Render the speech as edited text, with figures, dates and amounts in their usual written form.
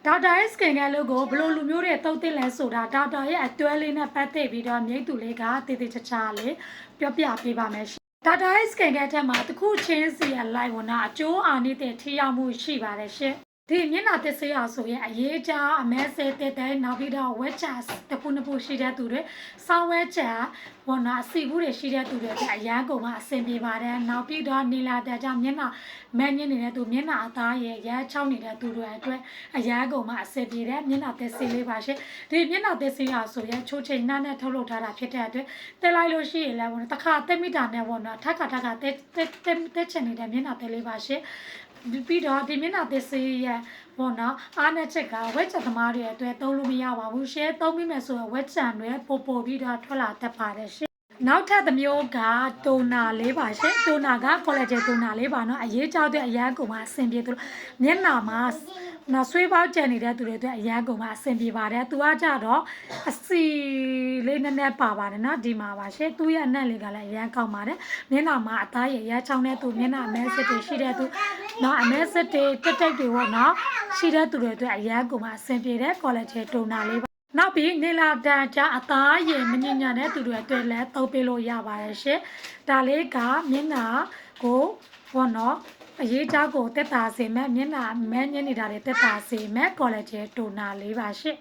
data ရဲ့ scan ကလို့ကိုဘလို့လူမျိုးတွေတုံးတင်လဲဆိုတာ data ရဲ့အတွဲလေးနဲ့ပတ်သက်ပြီးတော့မြိတ်သူလေးကတည်တည်ချာချာလေးပြောပြပေးပါမယ်ရှင် data ရဲ့ scan ကတဲ့မှာတစ်ခုချင်းစီရလိုက်ဝနာအကျိုးအာနိသင်ထိရောက်မှုရှိပါတယ်ရှင်ဒီမျက်နှာသစ်စေးရဆိုရင်အရေးကြအမဲဆဲတက်တဲ့နောက်ပြီးတော့ဝက်ချာတခုနှစ်ခုရှိတဲ့သူတွေစောင်းဝဲချာဘောနာအစီဘူးတွေရှိတဲ့သူတွေအရန်ကုန်ကအဆင်ပြေပါတယ်နောက်ပြီးတော့နီလာတဲ့ကြောင့်မျက်နှာမန်းညင်းနေတဲ့သူမျက်နှာအသားရဲ့ရဲချောင်းနေတဲ့သူတွေအတွက်အရန်ကုန်မှာအဆင်ပြေတဲ့မျက်နှာသစ်စေးလေးပါရှင်ဒီမျက်နှာသစ်စေးရဆိုရင်ချိုးချိန်နှမ်းနဲ့ထုတ်လုပ်ထားတာဖြစ်တဲ့အတွက်တက်လိုက်လို့ရှိရင်လည်းဘောတခါတက်မိတာနဲ့ဘောနာထပ်ခါတက်ချင်နေတဲ့မျက်နှာသစ်လေးပါရှင်ပြီးတော့ဒီမျက်နှာသစ်စေးရဲ့ဘောနော်အားနဲ့ချက်ကဝက်ချက်သမားတွေအတွက်သုံးလို့မရပါဘူးရှယ်သုံးပြီးမယ်ဆိုတော့ဝက်ချန်တွေပို့ပြီးတော့ထွက်လာတတ်ပါတယ်ရှင်နောက်ထပ်တစ်မျိုးကတိုနာလေးပါရှင်တိုနာက collagen တိုနာလေးပါနော်အရေးကြောက်တဲ့အရန်ကုန်မှာအဆင်ပြေသူမျက်နှာမှာနော်ဆွေးပေါက်ကျန်နေတဲ့သူတွေအတွက်အရန်ကုန်မှာအဆင်ပြေပါတယ်သူကကြတော့အစီလေးနည်းနည်းပါပါတယ်နော်ဒီမှာပါရှင်သူရဲ့အနက်လေးကလည်းအရန်ကောင်းပါတယ်မျက်နှာမှာအသားရရချောင်းတဲ့သူမျက်နှာအမဲစစ်တွေရှိတဲ့သူနော်အမဲစစ်တွေတက်တက်တွေပေါ့နော်ရှိတဲ့သူတွေအတွက်အရန်ကုန်မှာအဆင်ပြေတဲ့ collagen တိုနာလေးနောက်ပြီးနေလာတန်ကြအသားရည်မညဉ့်ညံတဲ့သူတွေအတွက်လည်းသုံးပေးလို့ရပါတယ်ရှင်ဒါလေးကမျက်နှာကိုဘောနော်အရေးကြောက်ကိုတက်တာစေမဲ့မျက်နှာမဲညင်းနေတာတွေတက်တာစေမဲ့ collagen တိုနာလေးပါရှင်